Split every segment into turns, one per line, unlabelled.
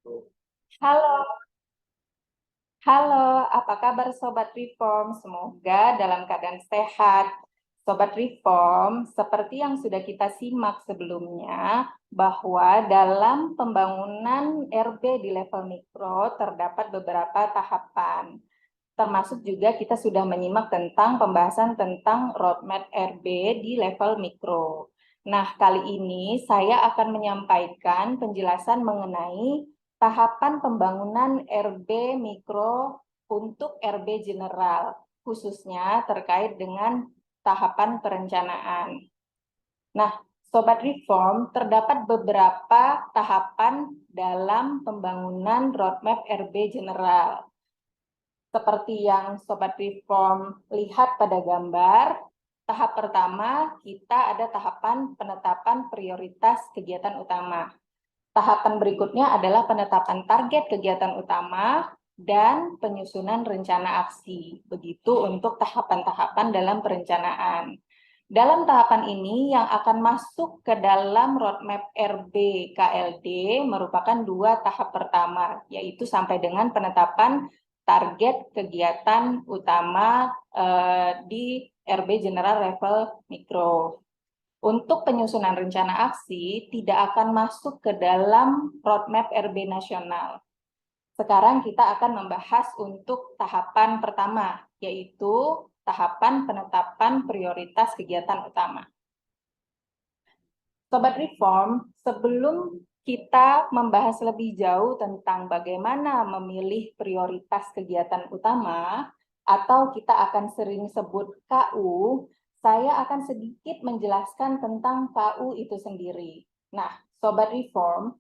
Halo, halo, apa kabar Sobat Reform? Semoga dalam keadaan sehat. Sobat Reform, seperti yang sudah kita simak sebelumnya, bahwa dalam pembangunan RB di level mikro terdapat beberapa tahapan. Termasuk juga kita sudah menyimak tentang pembahasan tentang roadmap RB di level mikro. Nah, kali ini saya akan menyampaikan penjelasan mengenai tahapan pembangunan RB mikro untuk RB general, khususnya terkait dengan tahapan perencanaan. Nah, Sobat Reform, terdapat beberapa tahapan dalam pembangunan roadmap RB general. Seperti yang Sobat Reform lihat pada gambar, tahap pertama kita ada tahapan penetapan prioritas kegiatan utama. Tahapan berikutnya adalah penetapan target kegiatan utama dan penyusunan rencana aksi. Begitu untuk tahapan-tahapan dalam perencanaan. Dalam tahapan ini yang akan masuk ke dalam roadmap RB KLD merupakan dua tahap pertama, yaitu sampai dengan penetapan target kegiatan utama di RB General Level Mikro. Untuk penyusunan rencana aksi tidak akan masuk ke dalam roadmap RB nasional. Sekarang kita akan membahas untuk tahapan pertama, yaitu tahapan penetapan prioritas kegiatan utama. Sobat Reform, sebelum kita membahas lebih jauh tentang bagaimana memilih prioritas kegiatan utama, atau kita akan sering sebut KU, saya akan sedikit menjelaskan tentang KU itu sendiri. Nah, Sobat Reform,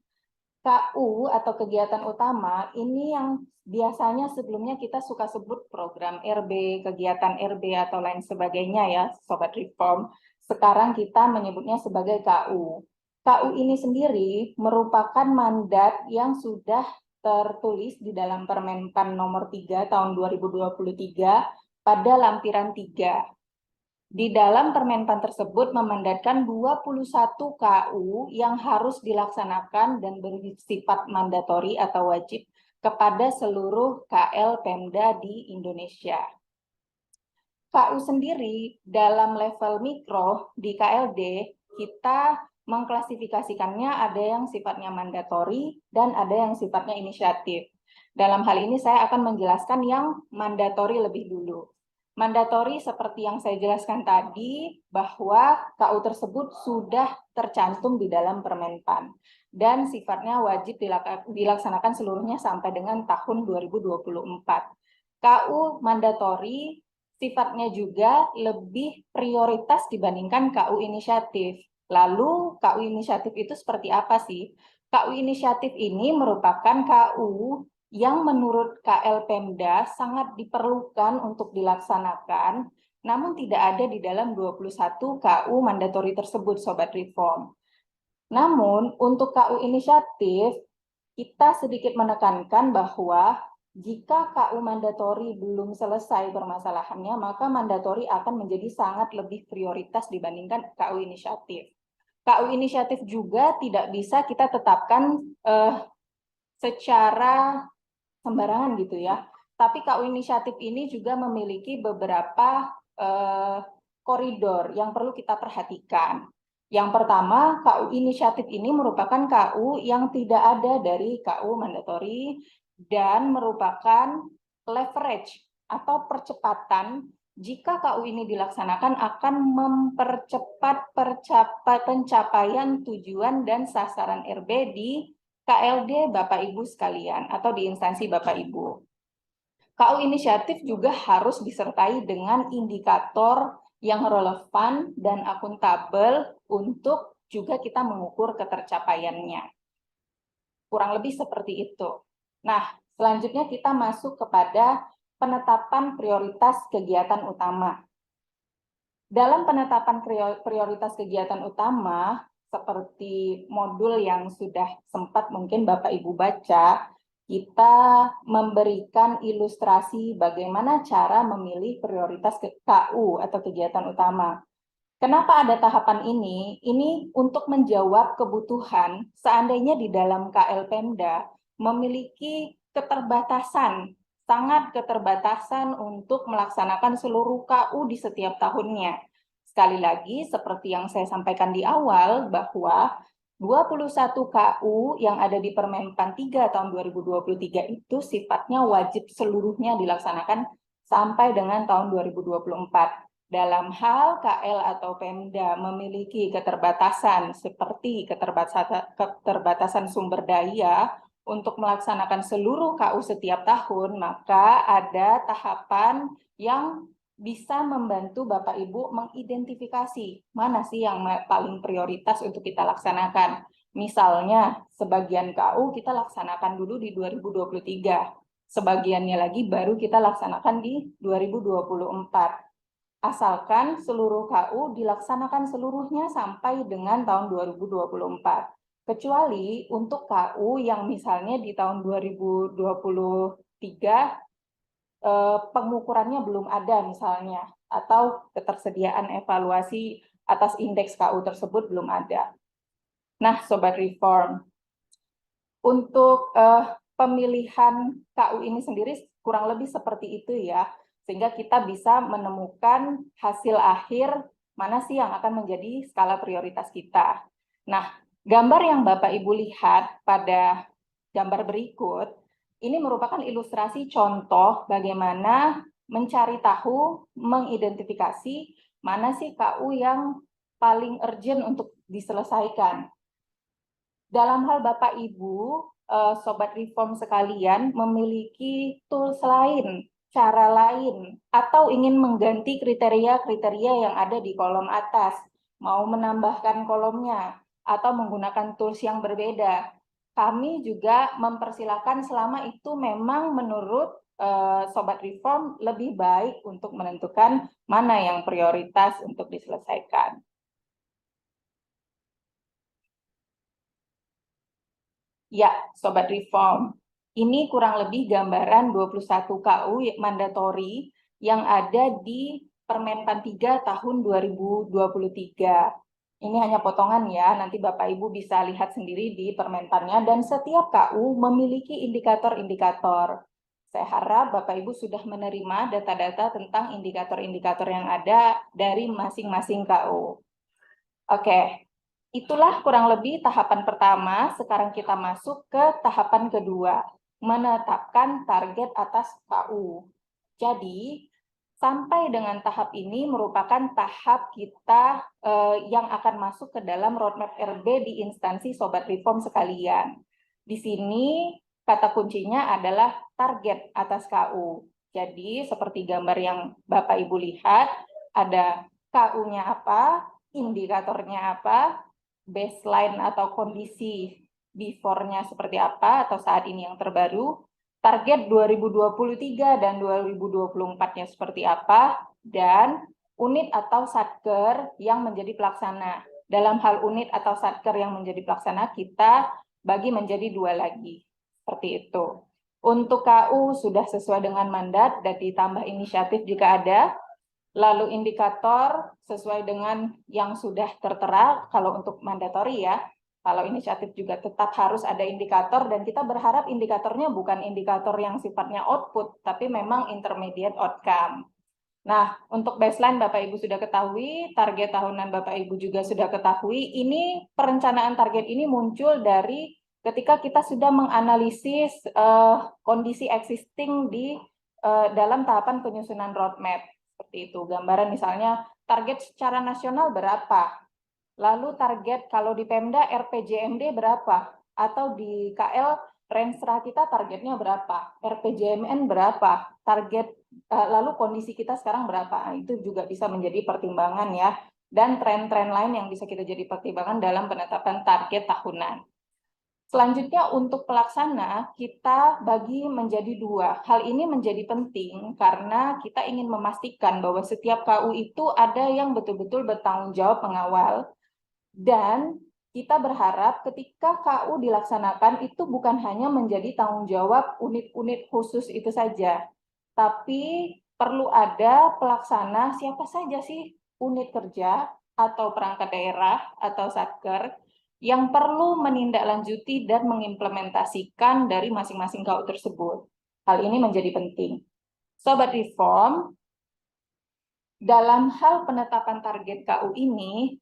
KU atau kegiatan utama ini yang biasanya sebelumnya kita suka sebut program RB, kegiatan RB atau lain sebagainya ya, Sobat Reform. Sekarang kita menyebutnya sebagai KU. KU ini sendiri merupakan mandat yang sudah tertulis di dalam Permenpan nomor 3 tahun 2023 pada lampiran 3. Di dalam Permenpan tersebut memandatkan 21 KU yang harus dilaksanakan dan bersifat mandatori atau wajib kepada seluruh KL Pemda di Indonesia. KU sendiri dalam level mikro di KLD kita mengklasifikasikannya ada yang sifatnya mandatori dan ada yang sifatnya inisiatif. Dalam hal ini saya akan menjelaskan yang mandatori lebih dulu. Mandatori seperti yang saya jelaskan tadi bahwa KU tersebut sudah tercantum di dalam Permenpan dan sifatnya wajib dilaksanakan seluruhnya sampai dengan tahun 2024. KU mandatori sifatnya juga lebih prioritas dibandingkan KU inisiatif. Lalu KU inisiatif itu seperti apa sih? KU inisiatif ini merupakan KU yang menurut KL Pemda sangat diperlukan untuk dilaksanakan, namun tidak ada di dalam 21 KU mandatori tersebut, Sobat Reform. Namun, untuk KU inisiatif, kita sedikit menekankan bahwa jika KU mandatori belum selesai permasalahannya, maka mandatori akan menjadi sangat lebih prioritas dibandingkan KU inisiatif. KU inisiatif juga tidak bisa kita tetapkan secara sembarangan gitu ya. Tapi KU inisiatif ini juga memiliki beberapa koridor yang perlu kita perhatikan. Yang pertama, KU inisiatif ini merupakan KU yang tidak ada dari KU mandatori dan merupakan leverage atau percepatan jika KU ini dilaksanakan akan mempercepat pencapaian tujuan dan sasaran RB di KLD Bapak Ibu sekalian atau di instansi Bapak Ibu. KU inisiatif juga harus disertai dengan indikator yang relevan dan akuntabel untuk juga kita mengukur ketercapaiannya. Kurang lebih seperti itu. Nah, selanjutnya kita masuk kepada penetapan prioritas kegiatan utama. Dalam penetapan prioritas kegiatan utama, seperti modul yang sudah sempat mungkin Bapak Ibu baca, kita memberikan ilustrasi bagaimana cara memilih prioritas KU atau kegiatan utama. Kenapa ada tahapan ini? Ini untuk menjawab kebutuhan seandainya di dalam KL Pemda memiliki keterbatasan, sangat keterbatasan untuk melaksanakan seluruh KU di setiap tahunnya. Sekali lagi, seperti yang saya sampaikan di awal, bahwa 21 KU yang ada di Permenpan 3 tahun 2023 itu sifatnya wajib seluruhnya dilaksanakan sampai dengan tahun 2024. Dalam hal KL atau Pemda memiliki keterbatasan seperti keterbatasan sumber daya untuk melaksanakan seluruh KU setiap tahun, maka ada tahapan yang bisa membantu Bapak Ibu mengidentifikasi mana sih yang paling prioritas untuk kita laksanakan. Misalnya, sebagian KU kita laksanakan dulu di 2023, sebagiannya lagi baru kita laksanakan di 2024. Asalkan seluruh KU dilaksanakan seluruhnya sampai dengan tahun 2024. Kecuali untuk KU yang misalnya di tahun 2023 pengukurannya belum ada misalnya, atau ketersediaan evaluasi atas indeks KU tersebut belum ada. Nah, Sobat Reform, untuk pemilihan KU ini sendiri kurang lebih seperti itu ya, sehingga kita bisa menemukan hasil akhir mana sih yang akan menjadi skala prioritas kita. Nah, gambar yang Bapak Ibu lihat pada gambar berikut, ini merupakan ilustrasi contoh bagaimana mencari tahu, mengidentifikasi mana sih KU yang paling urgent untuk diselesaikan. Dalam hal Bapak Ibu, Sobat Reform sekalian, memiliki tools lain, cara lain, atau ingin mengganti kriteria-kriteria yang ada di kolom atas, mau menambahkan kolomnya, atau menggunakan tools yang berbeda, kami juga mempersilahkan selama itu memang menurut Sobat Reform lebih baik untuk menentukan mana yang prioritas untuk diselesaikan. Ya, Sobat Reform, ini kurang lebih gambaran 21 KU mandatori yang ada di Permenpan 3 tahun 2023. Ini hanya potongan ya, nanti Bapak Ibu bisa lihat sendiri di Permenpannya, dan setiap KU memiliki indikator-indikator. Saya harap Bapak Ibu sudah menerima data-data tentang indikator-indikator yang ada dari masing-masing KU. Oke. Itulah kurang lebih tahapan pertama. Sekarang kita masuk ke tahapan kedua, menetapkan target atas KU. Jadi, sampai dengan tahap ini merupakan tahap kita yang akan masuk ke dalam roadmap RB di instansi Sobat Reform sekalian. Di sini kata kuncinya adalah target atas KU. Jadi, seperti gambar yang Bapak Ibu lihat, ada KU-nya apa, indikatornya apa, baseline atau kondisi before-nya seperti apa atau saat ini yang terbaru, target 2023 dan 2024-nya seperti apa, dan unit atau satker yang menjadi pelaksana. Dalam hal unit atau satker yang menjadi pelaksana, kita bagi menjadi dua lagi. Seperti itu. Untuk KU sudah sesuai dengan mandat dan ditambah inisiatif jika ada. Lalu indikator sesuai dengan yang sudah tertera, kalau untuk mandatori ya, kalau inisiatif juga tetap harus ada indikator, dan kita berharap indikatornya bukan indikator yang sifatnya output, tapi memang intermediate outcome. Nah, untuk baseline Bapak Ibu sudah ketahui, target tahunan Bapak Ibu juga sudah ketahui, ini perencanaan target ini muncul dari ketika kita sudah menganalisis kondisi existing di dalam tahapan penyusunan roadmap. Seperti itu, gambaran misalnya target secara nasional berapa, lalu target kalau di Pemda RPJMD berapa, atau di KL Renstra kita targetnya berapa, RPJMN berapa, target lalu kondisi kita sekarang berapa. Nah, itu juga bisa menjadi pertimbangan ya, dan tren-tren lain yang bisa kita jadi pertimbangan dalam penetapan target tahunan. Selanjutnya untuk pelaksana, kita bagi menjadi dua. Hal ini menjadi penting karena kita ingin memastikan bahwa setiap KU itu ada yang betul-betul bertanggung jawab mengawal. Dan kita berharap ketika KU dilaksanakan itu bukan hanya menjadi tanggung jawab unit-unit khusus itu saja, tapi perlu ada pelaksana siapa saja sih unit kerja atau perangkat daerah atau satker yang perlu menindaklanjuti dan mengimplementasikan dari masing-masing KU tersebut. Hal ini menjadi penting. Sobat Reform, dalam hal penetapan target KU ini,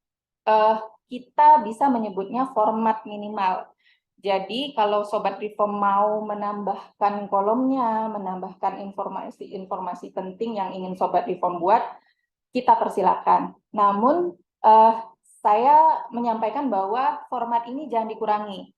kita bisa menyebutnya format minimal. Jadi kalau Sobat Reform mau menambahkan kolomnya, menambahkan informasi-informasi penting yang ingin Sobat Reform buat, kita persilakan. Namun saya menyampaikan bahwa format ini jangan dikurangi.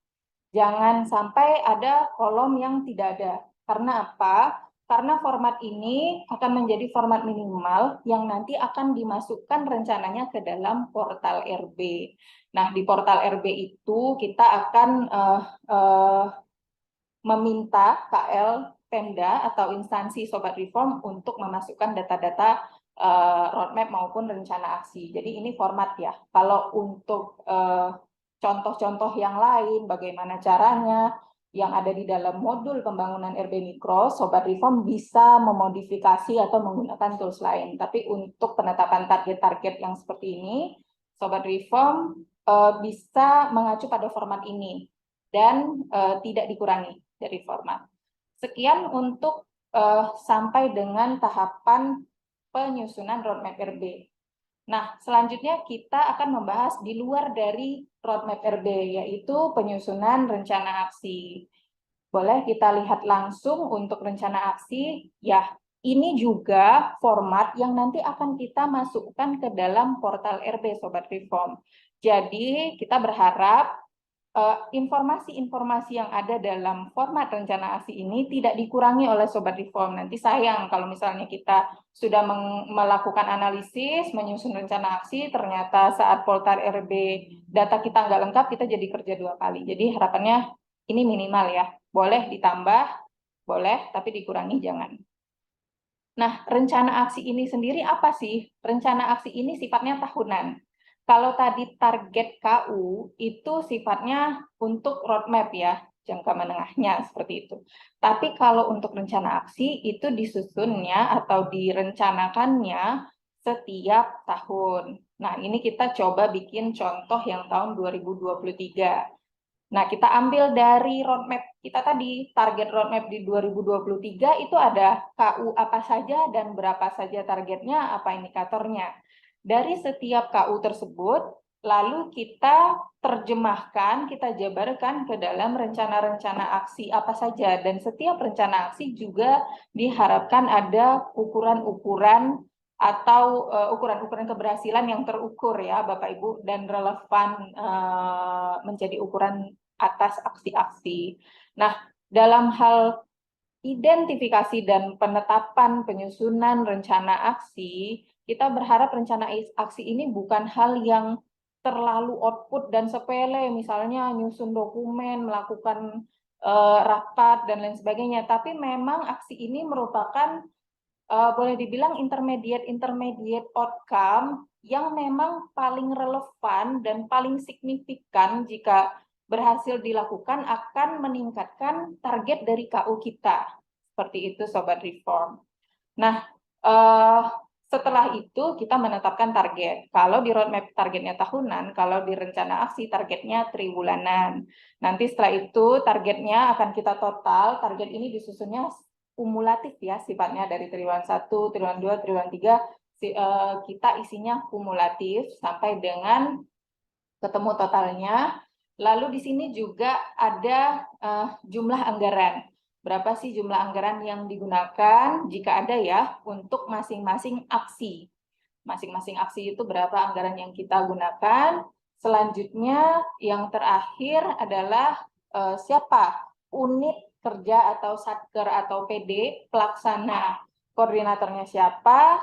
Jangan sampai ada kolom yang tidak ada. Karena apa? Karena format ini akan menjadi format minimal yang nanti akan dimasukkan rencananya ke dalam portal RB. Nah, di portal RB itu kita akan meminta KL Pemda atau instansi Sobat Reform untuk memasukkan data-data roadmap maupun rencana aksi. Jadi ini format ya. Kalau untuk contoh-contoh yang lain, bagaimana caranya, yang ada di dalam modul pembangunan RB Mikro, Sobat Reform bisa memodifikasi atau menggunakan tools lain. Tapi untuk penetapan target-target yang seperti ini, Sobat Reform bisa mengacu pada format ini dan tidak dikurangi dari format. Sekian untuk sampai dengan tahapan penyusunan roadmap RB. Nah, selanjutnya kita akan membahas di luar dari roadmap RB, yaitu penyusunan rencana aksi. Boleh kita lihat langsung untuk rencana aksi, ya ini juga format yang nanti akan kita masukkan ke dalam portal RB Sobat Reform. Jadi kita berharap informasi-informasi yang ada dalam format rencana aksi ini tidak dikurangi oleh Sobat Reform. Nanti sayang kalau misalnya kita sudah melakukan analisis, menyusun rencana aksi, ternyata saat portal RB data kita nggak lengkap, kita jadi kerja 2 kali. Jadi harapannya ini minimal ya. Boleh ditambah, boleh, tapi dikurangi jangan. Nah, rencana aksi ini sendiri apa sih? Rencana aksi ini sifatnya tahunan. Kalau tadi target KU itu sifatnya untuk roadmap ya, jangka menengahnya seperti itu. Tapi kalau untuk rencana aksi itu disusunnya atau direncanakannya setiap tahun. Nah, ini kita coba bikin contoh yang tahun 2023. Nah, kita ambil dari roadmap kita tadi, target roadmap di 2023 itu ada KU apa saja dan berapa saja targetnya, apa indikatornya. Dari setiap KU tersebut, lalu kita terjemahkan, kita jabarkan ke dalam rencana-rencana aksi apa saja. Dan setiap rencana aksi juga diharapkan ada ukuran-ukuran atau ukuran-ukuran keberhasilan yang terukur ya Bapak Ibu dan relevan menjadi ukuran atas aksi-aksi. Nah, dalam hal identifikasi dan penetapan penyusunan rencana aksi, kita berharap rencana aksi ini bukan hal yang terlalu output dan sepele, misalnya nyusun dokumen, melakukan rapat, dan lain sebagainya. Tapi memang aksi ini merupakan boleh dibilang intermediate outcome yang memang paling relevan dan paling signifikan jika berhasil dilakukan akan meningkatkan target dari KU kita. Seperti itu Sobat Reform. Nah, setelah itu kita menetapkan target. Kalau di roadmap targetnya tahunan, kalau di rencana aksi targetnya triwulanan. Nanti setelah itu targetnya akan kita total, target ini disusunnya kumulatif ya sifatnya dari triwulan 1, triwulan 2, triwulan 3, kita isinya kumulatif sampai dengan ketemu totalnya. Lalu di sini juga ada jumlah anggaran. Berapa sih jumlah anggaran yang digunakan jika ada ya untuk masing-masing aksi. Masing-masing aksi itu berapa anggaran yang kita gunakan. Selanjutnya yang terakhir adalah siapa unit kerja atau satker atau PD pelaksana. Koordinatornya siapa,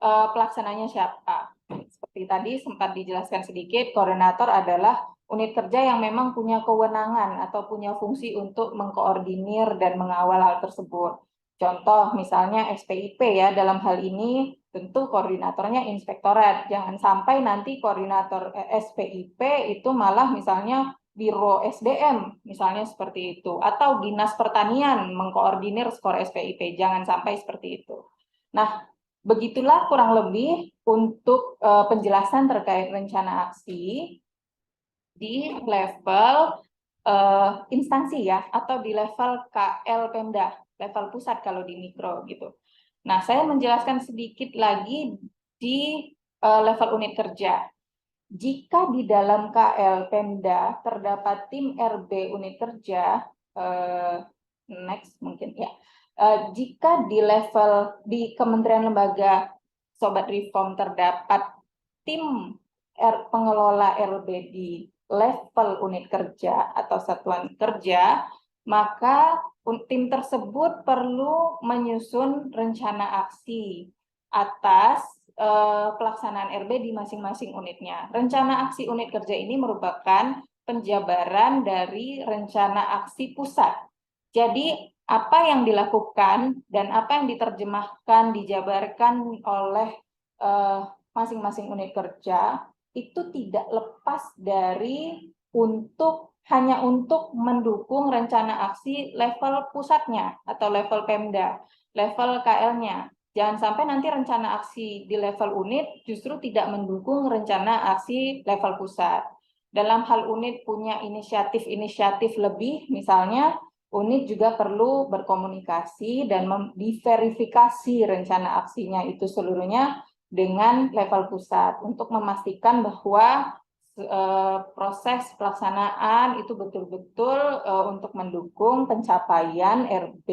pelaksananya siapa. Seperti tadi sempat dijelaskan sedikit, koordinator adalah unit kerja yang memang punya kewenangan atau punya fungsi untuk mengkoordinir dan mengawal hal tersebut. Contoh misalnya SPIP ya, dalam hal ini tentu koordinatornya inspektorat. Jangan sampai nanti koordinator SPIP itu malah misalnya Biro SDM, misalnya seperti itu. Atau Dinas Pertanian mengkoordinir skor SPIP, jangan sampai seperti itu. Nah, begitulah kurang lebih untuk penjelasan terkait rencana aksi. di level instansi ya, atau di level KL Pemda, level pusat kalau di mikro gitu. Nah, saya menjelaskan sedikit lagi di level unit kerja. Jika di dalam KL Pemda terdapat tim RB unit kerja, next mungkin ya. Jika di level di kementerian lembaga Sobat Reform terdapat tim pengelola RB di level unit kerja atau satuan kerja, maka tim tersebut perlu menyusun rencana aksi atas pelaksanaan RB di masing-masing unitnya. Rencana aksi unit kerja ini merupakan penjabaran dari rencana aksi pusat. Jadi apa yang dilakukan dan apa yang diterjemahkan, dijabarkan oleh masing-masing unit kerja itu tidak lepas dari hanya untuk mendukung rencana aksi level pusatnya atau level Pemda, level KL-nya. Jangan sampai nanti rencana aksi di level unit justru tidak mendukung rencana aksi level pusat. Dalam hal unit punya inisiatif-inisiatif lebih, misalnya unit juga perlu berkomunikasi dan diverifikasi rencana aksinya itu seluruhnya dengan level pusat untuk memastikan bahwa proses pelaksanaan itu betul-betul untuk mendukung pencapaian RB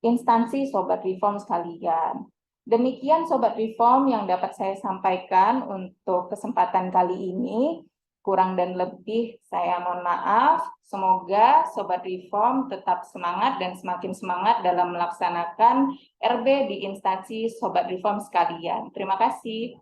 instansi Sobat Reform sekalian. Demikian Sobat Reform yang dapat saya sampaikan untuk kesempatan kali ini. Kurang dan lebih saya mohon maaf. Semoga Sobat Reform tetap semangat dan semakin semangat dalam melaksanakan RB di instansi Sobat Reform sekalian. Terima kasih.